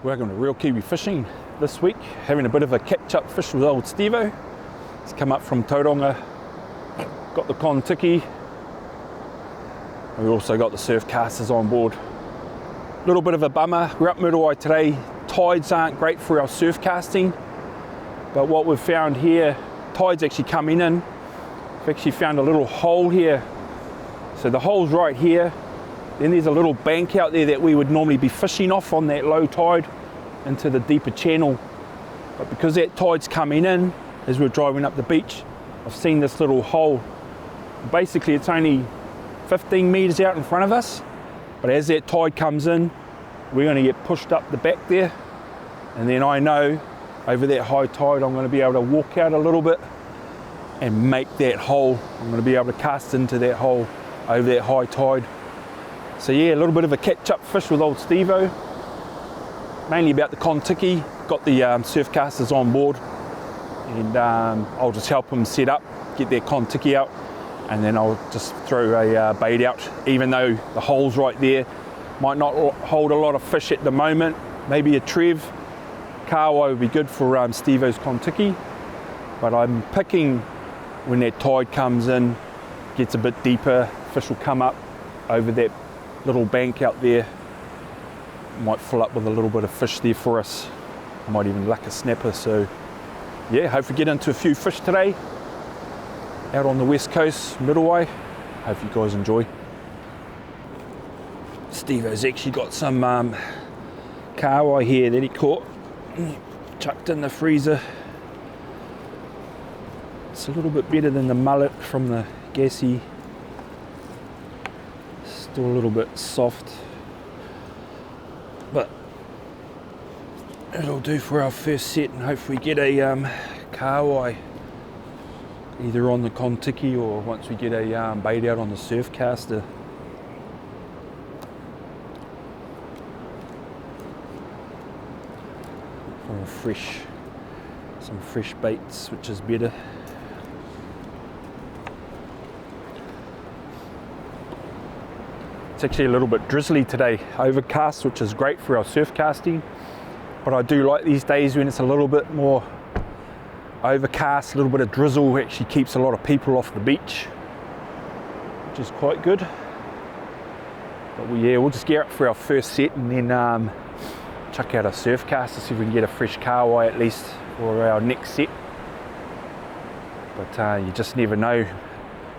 Welcome to Real Kiwi Fishing this week, having a bit of a catch-up fish with old Stevo. He's come up from Tauranga, got the kontiki. We also got the surfcasters on board. A little bit of a bummer, we're up Muriwai today. Tides aren't great for our surfcasting, but what we've found here, tides actually coming in. We've actually found a little hole here. So the hole's right here. Then there's a little bank out there that we would normally be fishing off on that low tide into the deeper channel. But because that tide's coming in, as we're driving up the beach, I've seen this little hole. Basically it's only 15 metres out in front of us, but as that tide comes in, we're going to get pushed up the back there. And then I know over that high tide I'm going to be able to walk out a little bit and make that hole. I'm going to be able to cast into that hole over that high tide. So yeah, a little bit of a catch-up fish with old Stevo, mainly about the kontiki. Got the surfcasters on board, and I'll just help him set up, get their kontiki out, and then I'll just throw a bait out. Even though the hole's right there, might not hold a lot of fish at the moment, maybe a trev. Kahawai would be good for Stevo's kontiki, but I'm picking when that tide comes in, gets a bit deeper, fish will come up over that little bank out there. Might fill up with a little bit of fish there for us. I might even luck a snapper. So yeah, hopefully get into a few fish today out on the west coast, Muriwai. Hope you guys enjoy. Stevo's actually got some kahawai here that he caught, chucked in the freezer. It's a little bit better than the mullet from the gassy. Still a little bit soft, but it'll do for our first set, and hopefully get a kahawai either on the kontiki or once we get a bait out on the surfcaster. Or some fresh baits, which is better. It's actually a little bit drizzly today, overcast, which is great for our surf casting. But I do like these days when it's a little bit more overcast, a little bit of drizzle actually keeps a lot of people off the beach, which is quite good. But we'll just gear up for our first set and then chuck out a surfcaster, see if we can get a fresh kahawai at least for our next set. But you just never know,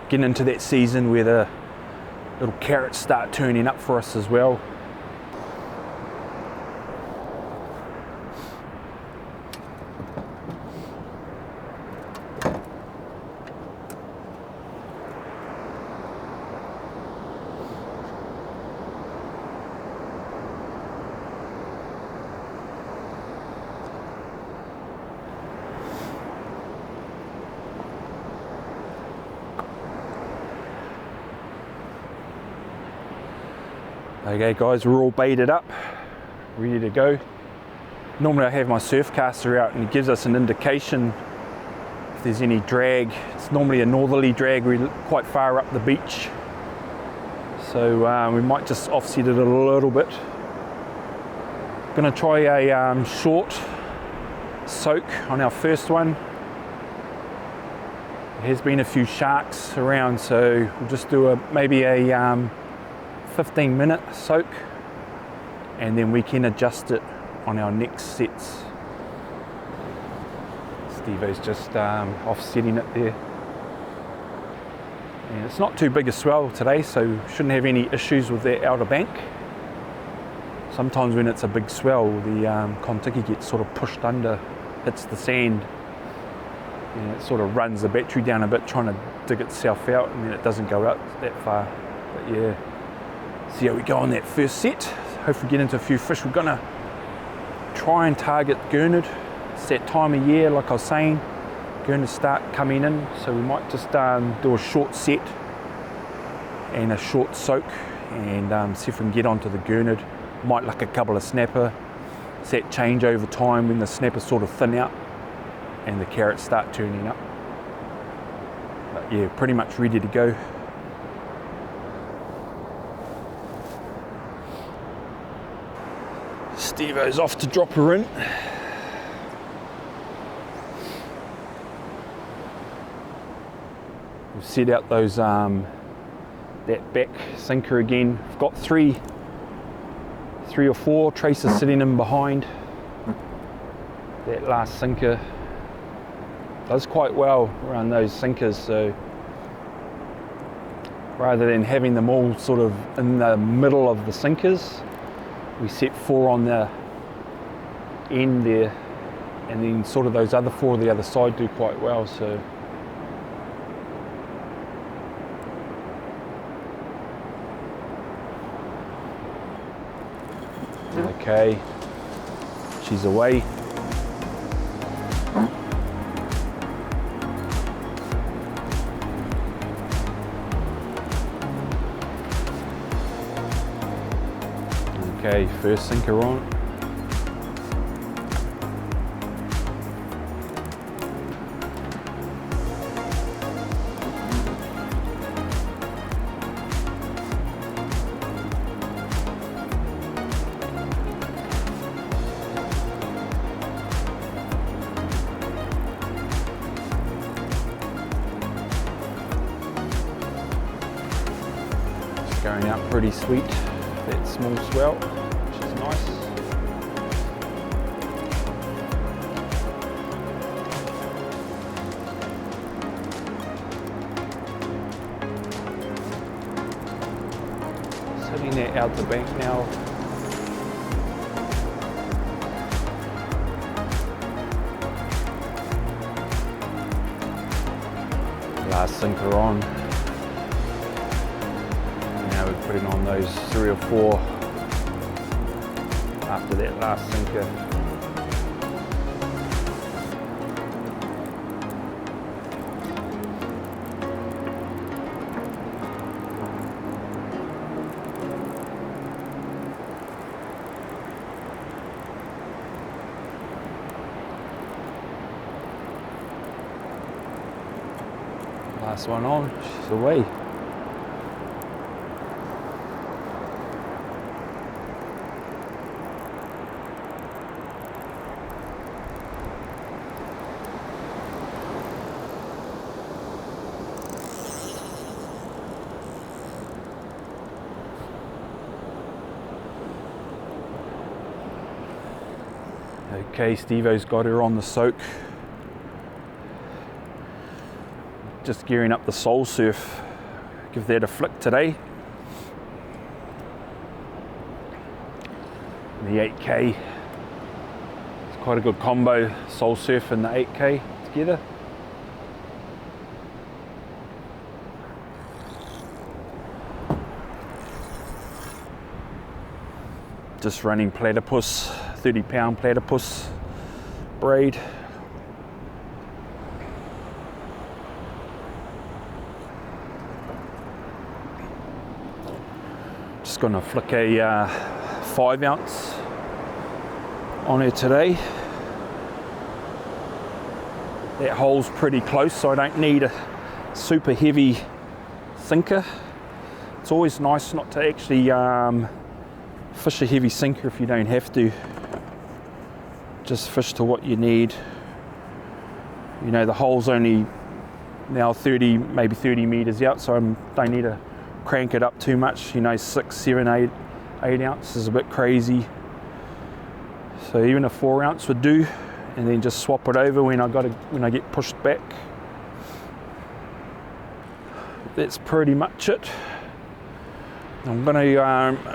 getting into that season where the little carrots start turning up for us as well. Okay guys, we're all baited up, ready to go. Normally I have my surfcaster out and it gives us an indication if there's any drag. It's normally a northerly drag, we're quite far up the beach. So we might just offset it a little bit. Gonna try a short soak on our first one. There has been a few sharks around, so we'll just do maybe a 15-minute soak, and then we can adjust it on our next sets. Stevo's just offsetting it there. And it's not too big a swell today, so shouldn't have any issues with that outer bank. Sometimes when it's a big swell, the kontiki gets sort of pushed under, hits the sand, and it sort of runs the battery down a bit, trying to dig itself out, and then it doesn't go out that far. But yeah, see how we go on that first set. Hopefully get into a few fish. We're gonna try and target gurnard. It's that time of year, like I was saying, gurnard start coming in, so we might just do a short set and a short soak and see if we can get onto the gurnard. Might luck a couple of snapper. It's that change over time when the snappers sort of thin out and the carrots start turning up. But yeah, pretty much ready to go. Stevo's off to drop her in. We've set out those that back sinker again. I've got three or four traces sitting in behind. That last sinker does quite well around those sinkers, so rather than having them all sort of in the middle of the sinkers, we set 4 on the end there, and then sort of those other 4 on the other side do quite well. So okay, she's away. Okay, first sinker on. It's going out pretty sweet. That small swell, which is nice. Sitting there out the bank now. Last sinker on. Now we're putting on those 3 or 4 after that last sinker. Last one on, she's away. Okay, Stevo's got her on the soak. Just gearing up the soul surf. Give that a flick today. The 8K. It's quite a good combo, soul surf and the 8K together. Just running platypus, 30-pound platypus braid. Just gonna flick a 5 ounce on her today. That hole's pretty close, so I don't need a super heavy sinker. It's always nice not to actually fish a heavy sinker if you don't have to. Just fish to what you need. You know, the hole's only now 30, maybe 30 meters out, so I don't need to crank it up too much. You know, 6, 7, 8 ounces is a bit crazy. So even a 4 ounce would do, and then just swap it over when I get pushed back. That's pretty much it. I'm going to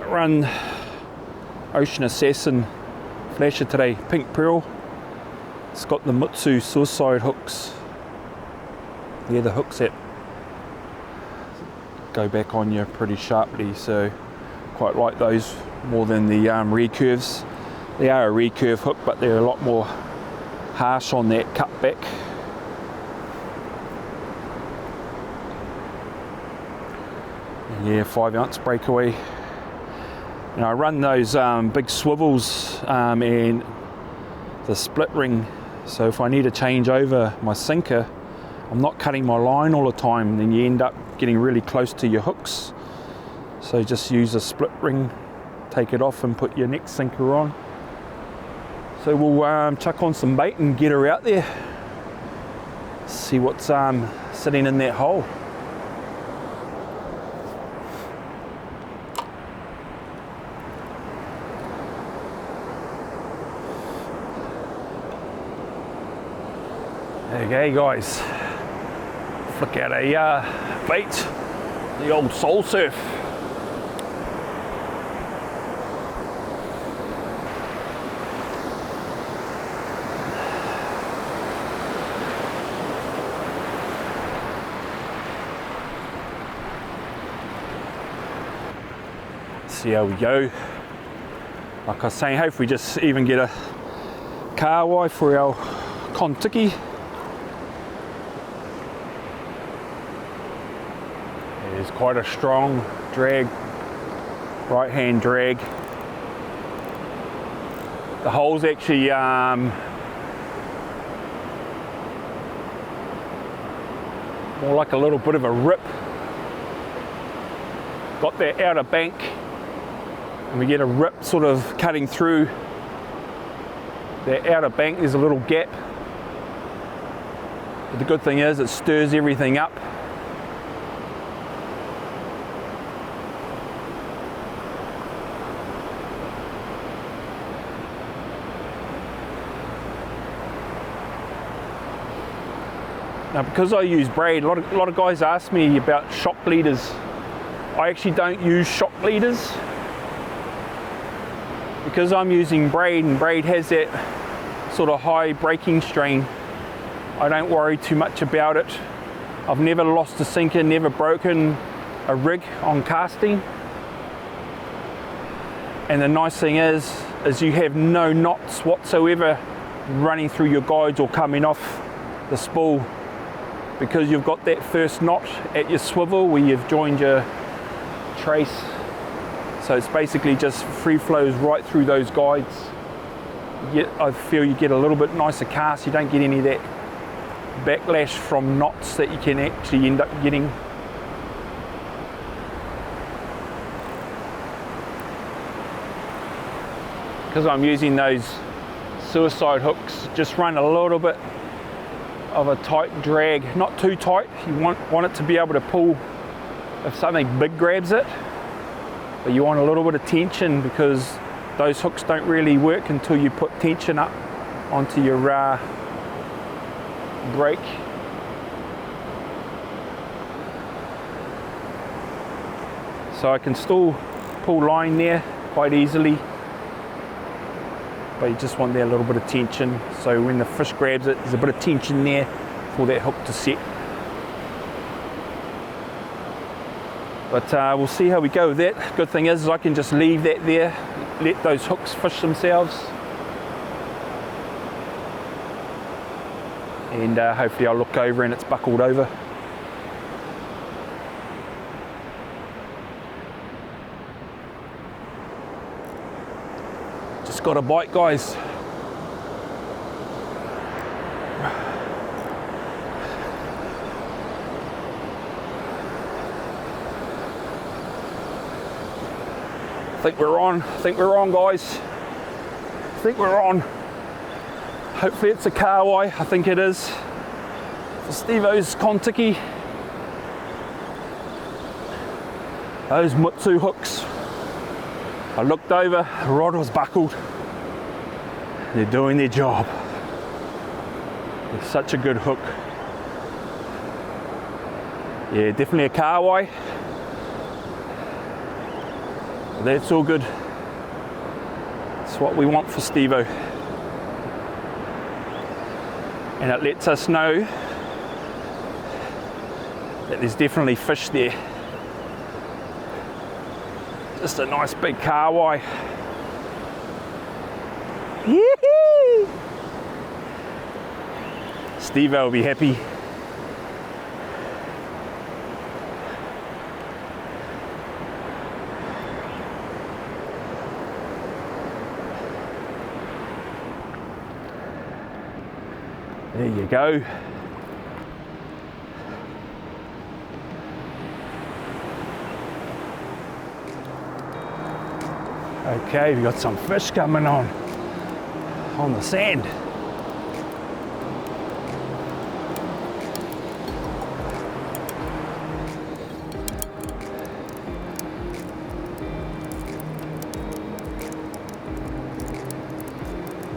run Ocean Assassin flasher today, pink pearl. It's got the Mutsu suicide hooks. Yeah, the hooks that go back on you pretty sharply, so quite like those more than the recurves. They are a recurve hook, but they're a lot more harsh on that cut back. And yeah, 5 ounce breakaway. Now I run those big swivels and the split ring, so if I need to change over my sinker, I'm not cutting my line all the time, then you end up getting really close to your hooks. So just use a split ring, take it off and put your next sinker on. So we'll chuck on some bait and get her out there. See what's sitting in that hole. Okay guys, flick out a bait, the old soul surf. See how we go. Like I was saying, hopefully just even get a kahawai for our kontiki. There's quite a strong drag, right hand drag. The hole's actually more like a little bit of a rip. Got that outer bank and we get a rip sort of cutting through that outer bank. There's a little gap, but the good thing is it stirs everything up. Now because I use braid, a lot of guys ask me about shock leaders. I actually don't use shock leaders because I'm using braid, and braid has that sort of high breaking strain. I don't worry too much about it. I've never lost a sinker, never broken a rig on casting. And the nice thing is you have no knots whatsoever running through your guides or coming off the spool, because you've got that first knot at your swivel where you've joined your trace. So it's basically just free flows right through those guides. I feel you get a little bit nicer cast. You don't get any of that backlash from knots that you can actually end up getting. Because I'm using those suicide hooks, just run a little bit of a tight drag, not too tight. You want it to be able to pull if something big grabs it, but you want a little bit of tension, because those hooks don't really work until you put tension up onto your brake. So I can still pull line there quite easily, but you just want that little bit of tension, so when the fish grabs it, there's a bit of tension there for that hook to set. But we'll see how we go with that. Good thing is I can just leave that there, let those hooks fish themselves, and hopefully I'll look over and it's buckled over. Just got a bite, guys. I think we're on, guys. I think we're on. Hopefully it's a kahawai. I think it is. For Stevo's kontiki. Those Mutsu hooks. I looked over, the rod was buckled. They're doing their job. It's such a good hook. Yeah, definitely a kahawai. That's all good. It's what we want for Stevo. And it lets us know that there's definitely fish there. Just a nice big kahawai. Yee-hee! Stevo will be happy. There you go. Okay, we got some fish coming on. on the sand.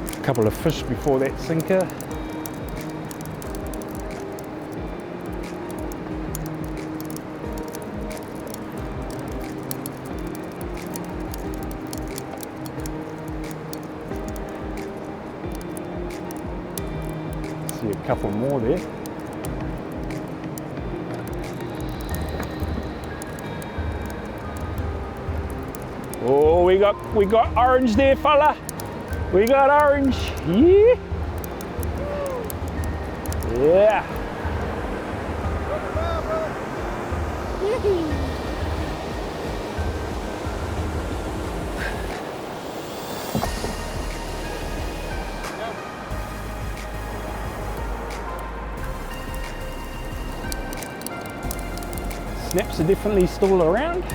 A couple of fish before that sinker. See a couple more there. Oh, we got orange there, fella. We got orange. Yeah. Yeah. Snaps are definitely still around.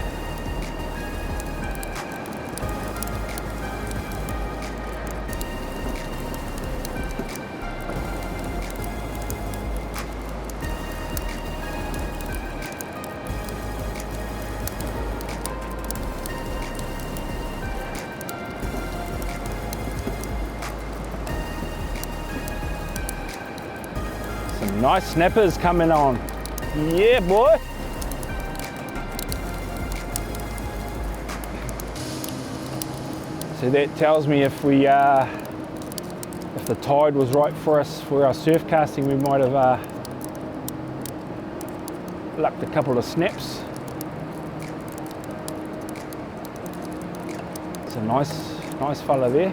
Some nice snappers coming on. Yeah, boy. So that tells me if the tide was right for us for our surf casting, we might have lucked a couple of snaps. It's a nice fella there.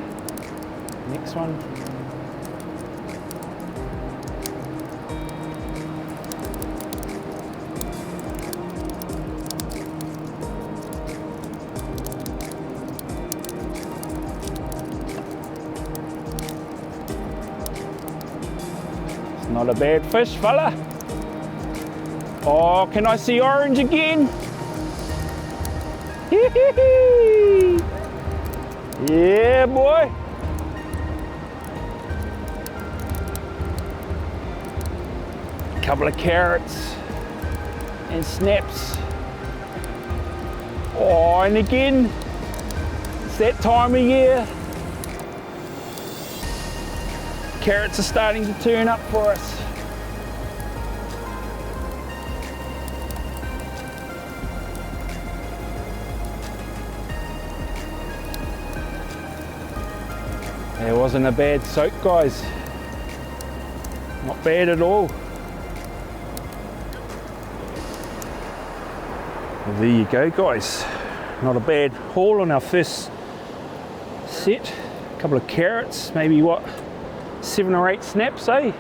Next one. Not a bad fish, fella. Oh, can I see orange again? Yeah, boy. A couple of carrots and snaps. Oh, and again, it's that time of year. Carrots are starting to turn up for us. It wasn't a bad soak, guys. Not bad at all. Well, there you go, guys. Not a bad haul on our first set. A couple of carrots, maybe what? 7 or 8 snaps, eh?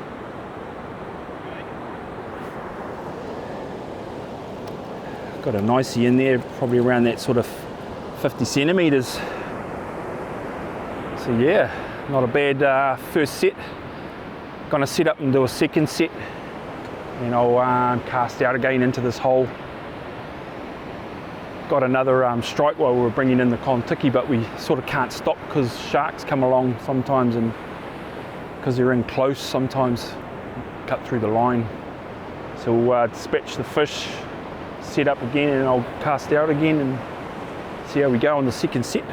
Got a nicey in there, probably around that sort of 50 centimetres. So yeah, not a bad first set. Gonna set up and do a second set, and I'll cast out again into this hole. Got another strike while we were bringing in the kontiki, but we sort of can't stop because sharks come along sometimes, and because they're in close, sometimes cut through the line. So we'll dispatch the fish, set up again, and I'll cast out again and see how we go on the second set.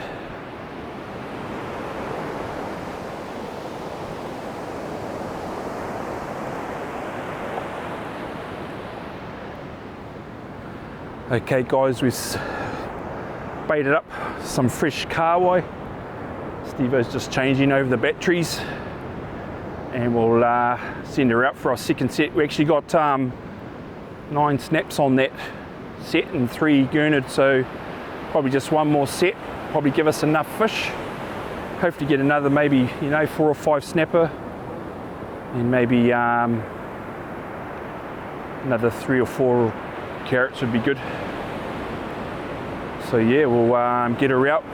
Okay guys, we've baited up some fresh kahawai. Stevo's just changing over the batteries, and we'll send her out for our second set. We actually got 9 snaps on that set and 3 gurnard, so probably just one more set, probably give us enough fish. Hopefully get another maybe 4 or 5 snapper, and maybe another 3 or 4 carrots would be good. So yeah, we'll get her out.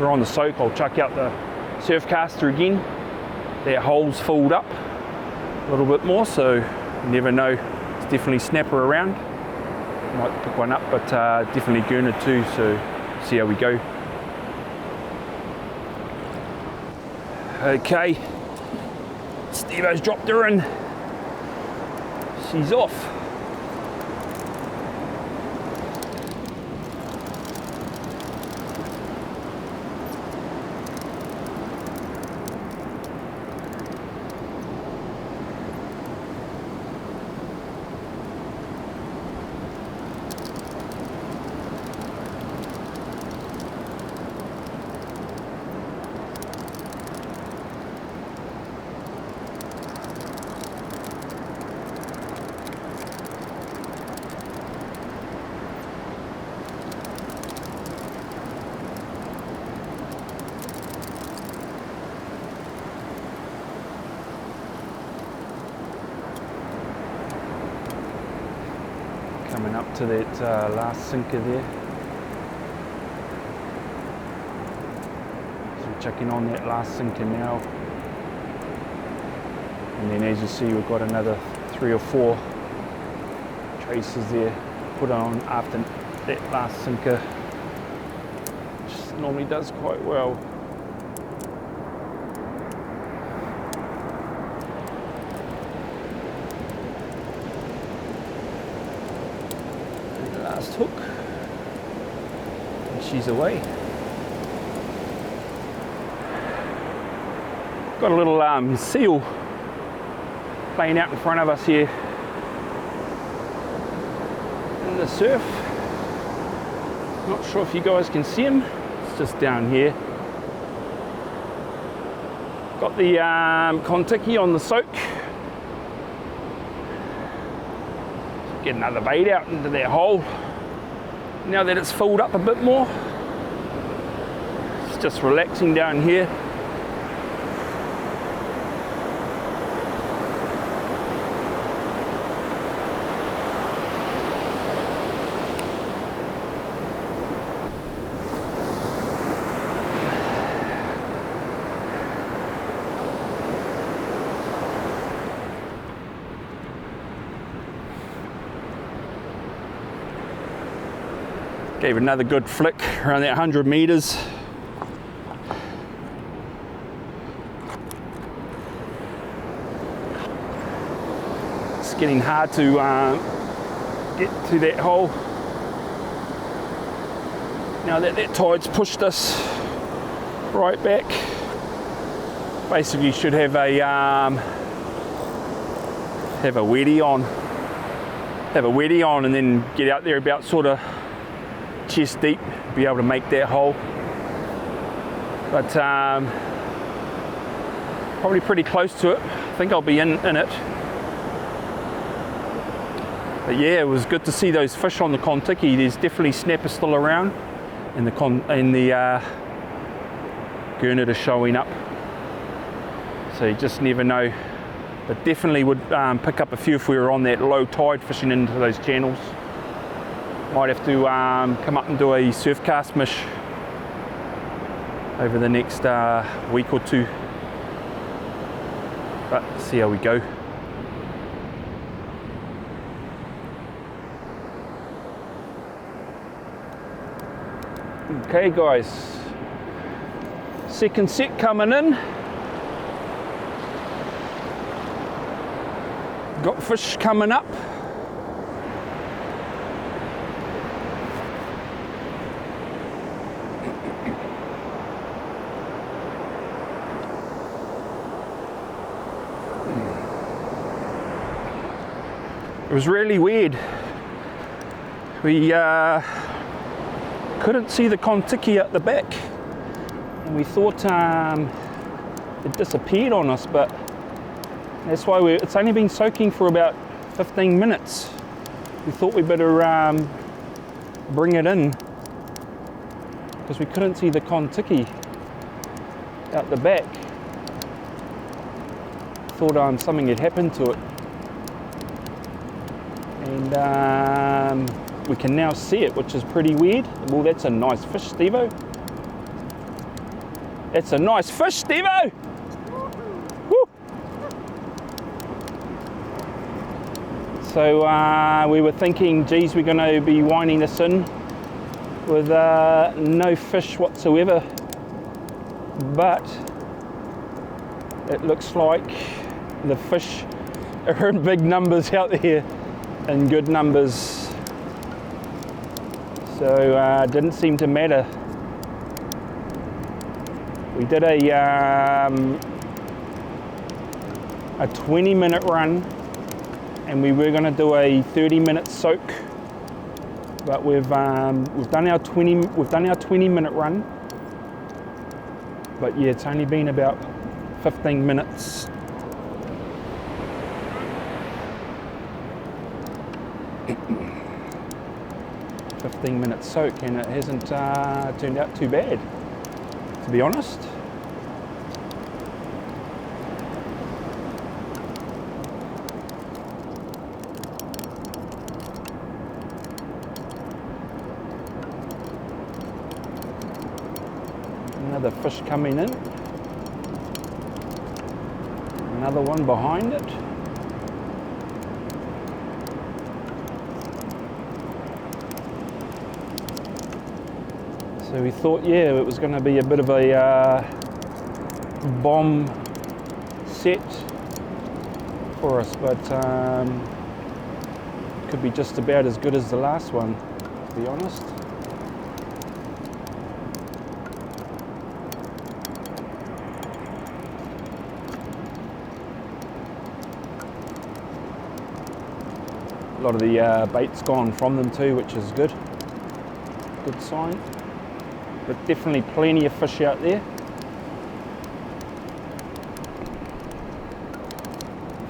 We're on the soak. I'll chuck out the surfcaster again. That hole's filled up a little bit more, so you never know. It's definitely snapper around. Might pick one up, but definitely gurnard too, so see how we go. Okay, Stevo's dropped her in. She's off. Coming up to that last sinker there. So we're checking on that last sinker now. And then as you see, we've got another 3 or 4 traces there put on after that last sinker, which normally does quite well. Last hook, and she's away. Got a little seal playing out in front of us here in the surf. Not sure if you guys can see him. It's just down here. Got the kontiki on the soak. Get another bait out into that hole. Now that it's filled up a bit more, it's just relaxing down here. Gave another good flick around that 100 meters. It's getting hard to get to that hole. Now that that tide's pushed us right back. Basically you should have a weddy on. Have a weddy on and then get out there about sort of chest deep, be able to make that hole. But probably pretty close to it. I think I'll be in it. But yeah, it was good to see those fish on the kontiki. There's definitely snapper still around, and the gurnard is showing up. So you just never know. But definitely would pick up a few if we were on that low tide fishing into those channels. Might have to come up and do a surfcast mish over the next week or 2. But see how we go. Okay guys, second set coming in. Got fish coming up. It was really weird. We couldn't see the kontiki at the back, and we thought it disappeared on us, but that's why it's only been soaking for about 15 minutes. We thought we better bring it in because we couldn't see the kontiki out the back. Thought something had happened to it. And we can now see it, which is pretty weird. Well, that's a nice fish, Stevo. That's a nice fish, Stevo! Woo! So we were thinking, geez, we're going to be winding this in with no fish whatsoever. But it looks like the fish are in big numbers out there, in good numbers. So didn't seem to matter. We did a 20-minute run, and we were going to do a 30-minute soak, but we've done our 20-minute run. But yeah, it's only been about 15 minutes. Minute soak, and it hasn't turned out too bad, to be honest. Another fish coming in, another one behind it. So we thought, yeah, it was going to be a bit of a bomb set for us, but could be just about as good as the last one, to be honest. A lot of the bait's gone from them too, which is good. Good sign. But definitely plenty of fish out there.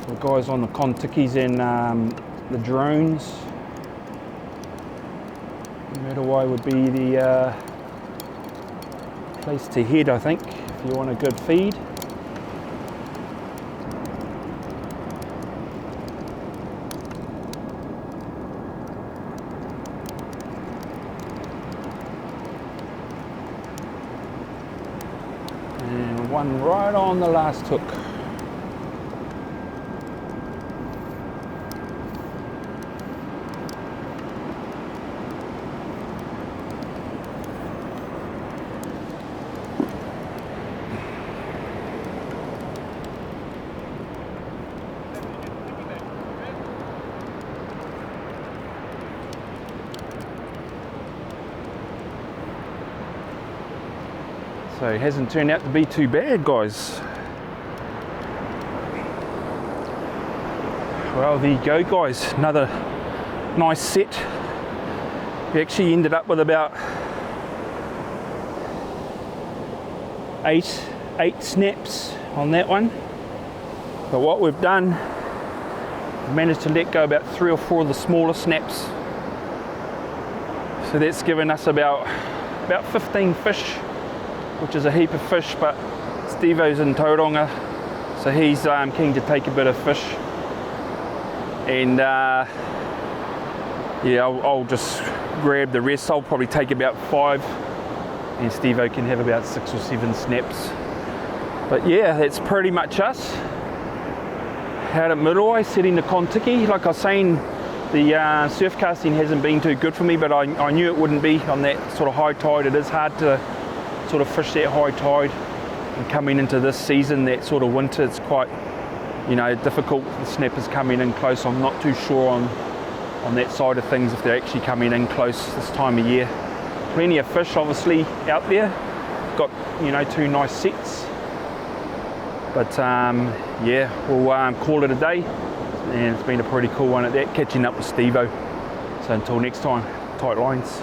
For the guys on the kontikis and the drones, Muriwai would be the place to head, I think, if you want a good feed. One right on the last hook. So it hasn't turned out to be too bad, guys. Well, there you go, guys. Another nice set. We actually ended up with about eight snaps on that one. But what we've done, we've managed to let go about 3 or 4 of the smaller snaps. So that's given us about 15 fish, which is a heap of fish. But Stevo's in Tauranga, so he's keen to take a bit of fish. And yeah, I'll just grab the rest. I'll probably take about 5, and Stevo can have about 6 or 7 snaps. But yeah, that's pretty much us out at Muriwai, setting the kontiki. Like I was saying, the surf casting hasn't been too good for me, but I knew it wouldn't be on that sort of high tide. It is hard to sort of fish that high tide, and coming into this season, that sort of winter, it's quite, you know, difficult. The snappers coming in close. I'm not too sure on that side of things, if they're actually coming in close this time of year. Plenty of fish obviously out there. Got, you know, 2 nice sets. But yeah, we'll call it a day. And it's been a pretty cool one at that, catching up with Stevo. So until next time, tight lines.